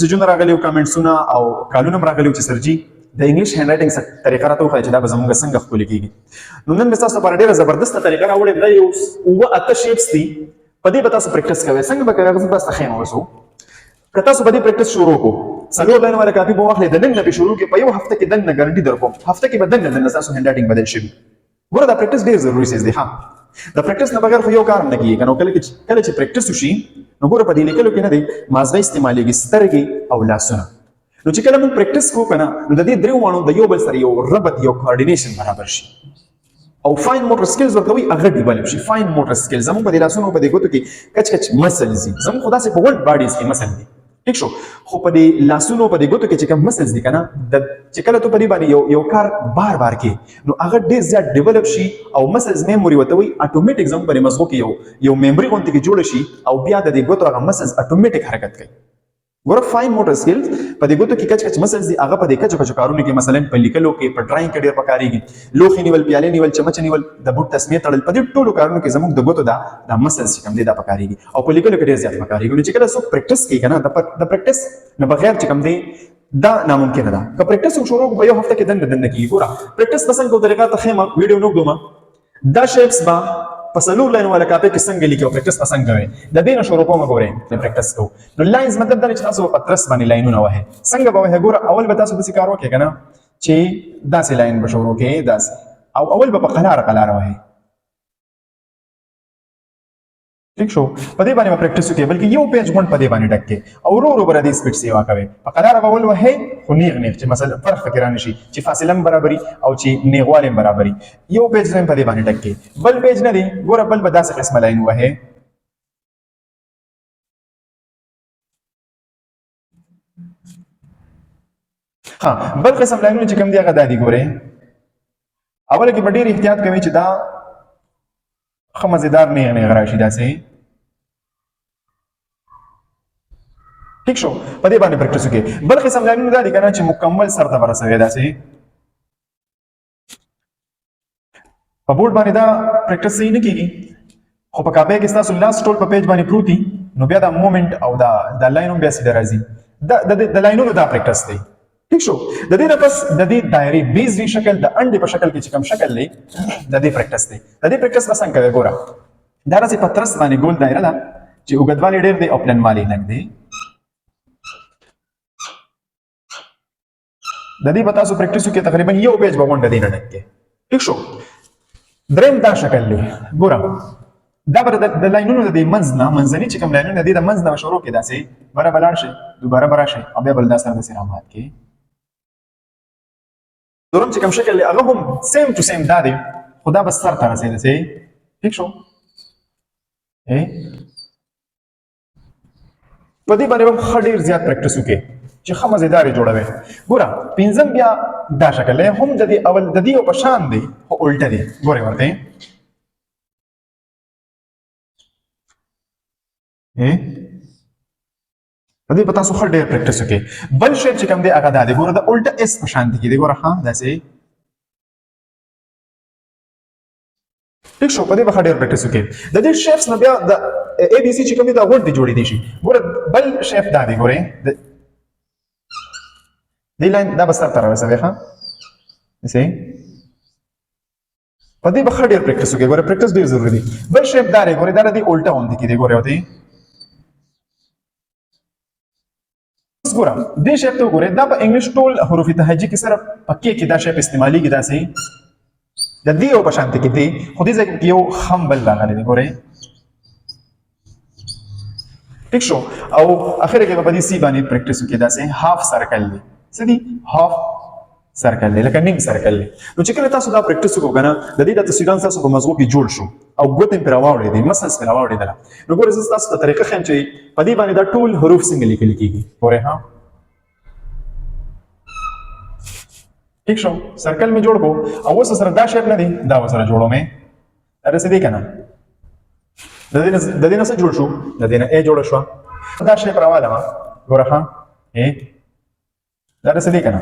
میسجونه راغلي او کمنټسونه او کالونه هم راغلي چې سرجي د انګلیش هینډ رائټینګ طریقه راته وښایي چې دا به زموږ څنګه ښکلي کېږي. نو نن مې ستاسو لپاره ډېره زبردسته طریقه راوړې ده. یو اووه اته شیپس دي، په دې به تاسو پریکټس کوئ. څنګه به کوئ؟ زه به تاسو ته ښیم اوس. که تاسو په دې پریکټس شروع کړو، څلور لاین والا کاپي به واخلئ، د نن نه به شروع کړئ. په یو هفته کې دننه ګارنټي در کوم، هفته کې به دننه ستاسو هینډ رائټینګ بدل شوي. ګوره دا پریکټس ډېر ضروري څیز دی. ها، د پریکټس نه بغیر خو یو کار هم نه کېږي که نو. کله چې پریکټس وشي نو ګوره په دې لیکلو کې نه دی مازغه استعمالېږي، سترګې او لاسونه. نو چې کله موږ پریکټس کوو که نه، نو د دې دریو واڼو د یو بل سره یو ربط، یو کوارډینیشن برابر شي او فاین موټر سکلز ورته وایي هغه ډیولپ شي. فاین موټر سکلز زموږ په دې لاسونو په دې ګوتو کې کچ کچ مسلز دي، زموږ خو داسې په ورلډ باډیز کې مسل دي، ټیک شو. خو په دې لاسونو په دې ګوتو کې چې کوم مسلز دي که نه، چې کله ته په دې باندې یو کار بار بار کې، نو هغه ډېر زیات ډیولپ شي او مسلز میموري ورته وایي اټومیټک زموږ په دې مغزو کې یو میموري غوندې کې جوړه شي او بیا د دې ګوتو هغه مسلز اټومیټک حرکت کوي. ګوره فاین موټر سکلز په دې ګوتو کې کچ کچ مسلز دي، هغه په دې کچو کچو کارونو کې مثلا په لیکلو کې، په ډرایینګ کې ډېر پکارېږي. لوښي نیول، پیالې نیول، چمچ نیول، د بوټ تسمې تړل، په دې ټولو کارونو کې زموږ د ګوتو دا مسلز چې کوم دی دا پکارېږي او په لیکلو کې ډېر زیات پکارېږي. نو چې کله څوک پریکټس کوي که نه، د پریکټس نه بغیر چې کوم دی دا ناممکنه ده. که پریکټس شروع کړو په یو هفته کې دننه کېږي. ګوره پریکټس به څنګه کوو، طریقه ته ښیم، ویډیو نه اوږدوم. دا شیپس به په څلور لاین والا کاپي کې څنګه لیکي او پریکټس به څنګه کوئ، د دې نه شروع کوم. ګورئ پریکټس کوو نو لاینز مطلب دا چې تاسو په ترس باندې لاینونه وهئ. څنګه به وهئ؟ ګوره اول به تاسو داسې کار وکړئ که نه چې داسې لاین به شروع کړئ، داسې، او اول به په قلاره قلاره وهئ، ٹھیک شو. په دې باندې پریکټس وکړئ، بلکې یو پیج غونډ په دې باندې ډک کړئ او ورو ورو به د دې سپیډ سیوا کوئ. په قلاره به ول وهئ، خو نیغ نیغ، چې مثلا فرق پکې رانشي، چې فاصله هم برابري او چې نیغوالی هم برابري. یو پیج هم په دې باندې ډک کړئ، بل پیج نه دی. ګوره بل به داسې قسمه لاین وهئ. ها، بل قسم لاینونه چې کوم دي هغه دا دي. ګورئ اوله کې به ډېر احتیاط کوئ چې دا ښه مزېدار نیغ نیغ راشي داسې، ٹھیک شو. په دې باندې پریکټس وکړئ. بل قسم لاینونه دا دي که نه چې مکمل سر ته به رسوئ داسې. په بورډ باندې دا پریکټس صحیح نه کېږي، خو په کاپۍ کې ستاسو لاس ټول په پیج باندې پروت دي، نو بیا دا مومنټ او دا لاین هم بیا سیده راځي. د لاینونو دا پریکټس دی، ٹھیک شو. د دې نه پس د دې دایرې بیزوي شکل، د انډې په شکل کې چې کوم شکل دی، د دې پریکټس دی. د دې پریکټس به څنګه کوئ؟ ګوره دا داسې په ترس باندې ګول دایره ده چې اوږدوالی ډېر دی او پلنوالی لږ دی. د دې به تاسو پریکټس وکړئ، تقریبا یو پیج به غونډه دې نه ډک کړئ، ٹھیک شو. دریم دا شکل دی. ګوره دا به د لاینونو د دې منځ نه، منځني چې کوم لاینونه دي د منځ نه شروع کړئ، داسې بره به لاړ شئ، دوباره به راشئ او بیا به له دا سره داسې رامات کړئ. څلورم چې کوم شکل دی هغه هم سیم ټو سیم دا دی، خو دا به سر ته رسئ داسې، ٹھیک شو. په دې باندې به ښه ډېر زیات پریکټس وکړئ چې ښه مزېدار یې جوړوئ. ګوره پنځم بیا دا شکل دی، هم د دې اول د دې یو په شان دی خو الټه دی. ګورئ ورته په دې به تاسو ښه ډېر پریکټس وکړئ. بل شیپ چې کوم دی هغه دا دی. ګوره د الټه اس په شان کې دی. ګوره ها داسې، ٹھیک شو. په دې به ښه ډېر پریکټس وکړئ. د دې شیپس نه بیا د اے بي سي چې کوم دی دا غونډې جوړېدی شي. ګوره بل شیپ دا دی. ګورئ دې لاین دا به سر ته راورسوئ. ښه داسې په دې به ښه ډېر پریکټس وکړئ. ګوره پریکټس ډېر ضروري دی. بل شیپ دا دی. ګورئ دا د دې الټه غوندې کې دی. ګورئ ورته ګوره دې شیپ ته وګورئ. دا په انګلیش ټول حروف تهجي کې صرف په کې کې دا شیپ استعمالېږي داسې د دې یو په شانتې کې دی، خو دې ځای کې یو خم بل راغلی دی. ګورئ ٹھیک شو. او اخر کې به په دې سی باندې پریکټس وکړئ. داسې هاف سرکل دی. څه دی؟ هاف سرکل دی، لکه نیم سرکل دی. نو چې کله تاسو دا پریکټس وکړو که نه، د دې دا تصویران ستاسو په مغزو کې جوړ شو او ګوتې مې پرې راواړېدې، مسلز مې راواړېدله. نو ګورئ زه ستاسو ته طریقه ښیم چې په دې باندې دا ټول حروف څنګه لیکل کېږي. ګورئ ها ٹھیک شو. سرکل مې جوړ کړو او اوس سره دا شیپ نه دی، دا ورسره جوړوم یې. دا داسې دی که نه، د دې نه څه جوړ شو؟ د دې نه ای جوړه شوه. دا شیپ راوالم. ګوره ها دا داسې دی که نه،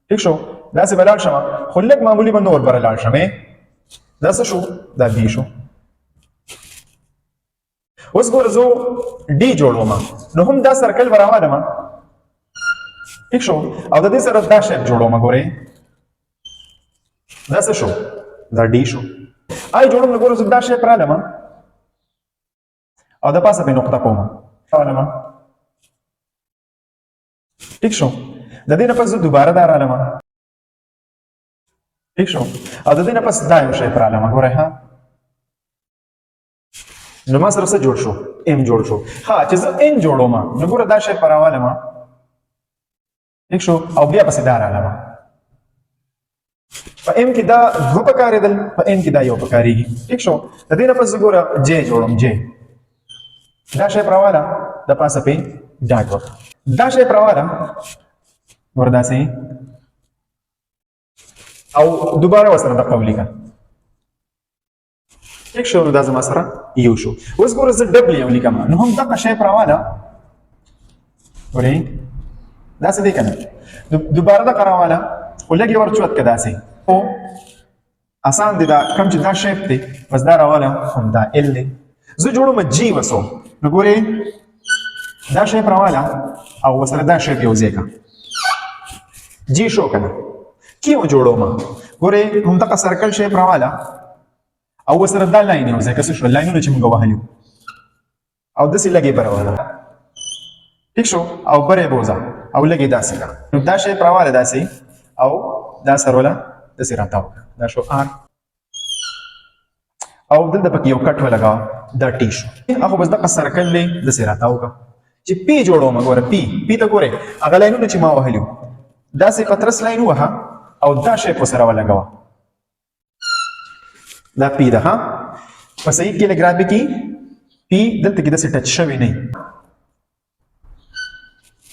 ٹھیک شو. داسې به لاړ شم، خو لږ معمولي به نور بره لاړ شم. دا څه شو؟ دا بي شو. اوس ګوره زه ډي جوړوم نو هم دا سرکل به راوالم ٹھیک شو او د دې سره دا شیپ جوړوم ګورئ دا څه شو دا ډي شو آی جوړوم نو ګوره زه دا شیپ رالم او د پاسه پې نقطه کوم رالم ٹھیک شو د دې نه پس زه دوباره دا رالم ٹھیک شو او د دې نه پس دا یو شیپ رالم ګورئ ها نو ما سره څه جوړ شو ام جوړ شو ها چې زه ان جوړوم نو ګوره دا شیپ راوالم ٹھیک شو او بیا پسې دا رالم په ام کې دا دوه پکارېدل په ان کې دا یو پکارېږي ٹھیک شو د دې نه پس زه ګوره جې جوړم جې دا شیپ راواله د پاسه پې ډاټ وکړه دا شیپ راواله ګوره داسې او دوباره ورسره دقه ولیکه ٹھیک شو نو دا زما سره یو شو اوس ګوره زه ډبل یو لیکم نو هم دغه شیپ راواله ګورئ داسې دی که نه دوباره دغه راواله خو لږ یې ورچوت که داسې خو اسان دی دا کوم چې دا شیپ دی بس دا راواله هم دا ال دی زه جوړوم جي وسو نو ګورئ دا شیپ راواله او ورسره دا شیپ یو ځای که جي شو که نه کیو جوړوم ګورئ همدغه سرکل شیپ راواله او ورسره دا لاین یو ځای که څه شول لاینونه چې موږ وهلي او داسې لږې به راواله ٹھیک شو او برې بوځه او لږې داسې که نو دا شیپ راواله داسې او دا سروله داسې راتاو دا شو آر او دلته پکې یو کټ ولګوه دا ټي شو هغه بس دغه سرکل دی داسې راتاو که چې پی جوړوم ګوره پی ته ګورئ هغه لاینونه چې ما وهلي وو داسې پترس لاین ووهه او دا شیپ ورسره ولګوه دا پی ده ها په صحیح کیلیګرافي کې پی دلته کې داسې ټچ شوی نه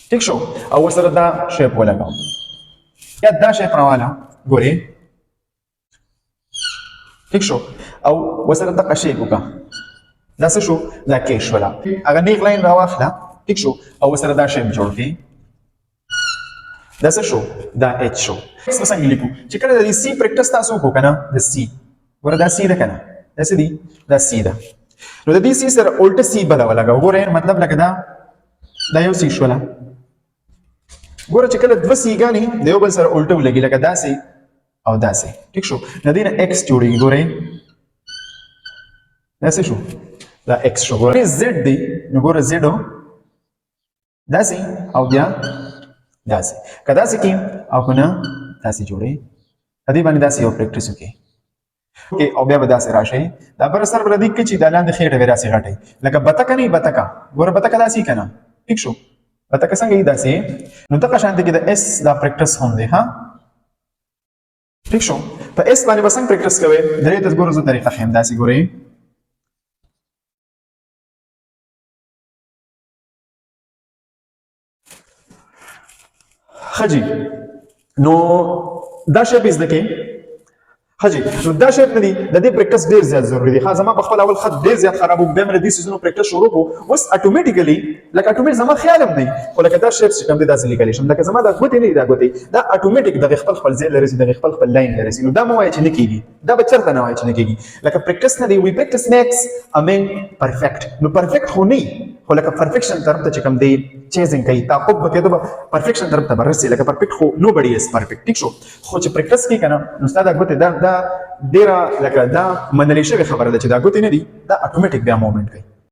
ٹھیک شو او ورسره دا شیپ ولګوه یا دا شیپ راواله ګورئ ٹھیک شو او ورسره دغه شیپ وکړه دا څه شو دا کې شوله هغه نیغ لاین راواخله ٹھیک شو او ورسره دا شیپ جوړ کړئ دا څه شو دا اچ شو څنګه لیکو چې کله د سی پریکټس تاسو وکړو که نه د سی ګوره دا سی ده که نه دا څه دي دا سی ده نو د دې سی سره الټه سی بله ولګوه ګوره مطلب لکه دا یو سی شوله ګوره چې کله دوه سیګانې د یو بل سره الټه ولګي لکه داسې او داسې ټیک شو د دې نه ایکس جوړېږي ګورئ دا څه شو دا ایکس شو ګوره زد دی نو ګوره زد داسې او بیا داسې که داسې کړي او که نه داسې جوړئ په دې باندې داسې یو پریکټس وکړئ او بیا به داسې راشئ دا بر سر به دې کې چې دا لاندې خېټه به داسې غټئ لکه بتکه نه وي بتکه ګوره بتکه داسې که نه ټیک شو بتکه څنګه وي داسې نو دغه شانتې کې د اس دا پریکټس هم دی ها ٹھیک شو په اس باندې به څنګه پریکټس کوئ درې ته ګوره زه طریقه ښیم داسې ګورئ ښه جي نو دا شیپ یې زده کړئ ښه جي نو دا شیپ نه دي د دې پریکټس ډېر زیات ضروري دی ښه زما په خپل اول خط ډېر زیات خراب و بیا مې د دې څیزونو پریکټس شروع کړو اوس اټومیټیکلي لکه اټومیټ زما خیال هم دی خو لکه دا شیپ چې کوم دی داسې لیکلی شم لکه زما دا ګوتې نه دي دا ګوتې دا اټومیټیک دغه خپل ځای لرسي دغه خپل لاین لرسي نو دا مه وایه چې نه کېږي دا به چېرته نه وایه چې نه کېږي لکه پریکټس نه دی وي پریکټس میکس ا مین پرفیکټ نو پرفیکټ خو نه خو لکه پرفیکشن طرف ته چې کوم دی چیزنګ کوي تعقب به کېدو به پرفیکشن طرف ته به رسي لکه پرفیکټ خو نو بډي از پرفیکټ ټیک شو خو چې پریکټس کوي که نه نو ستا دا ګوتې دا ډېره لکه دا منلې شوې خبره ده چې دا ګوتې نه دي دا اټومیټیک بیا مومنټ کوي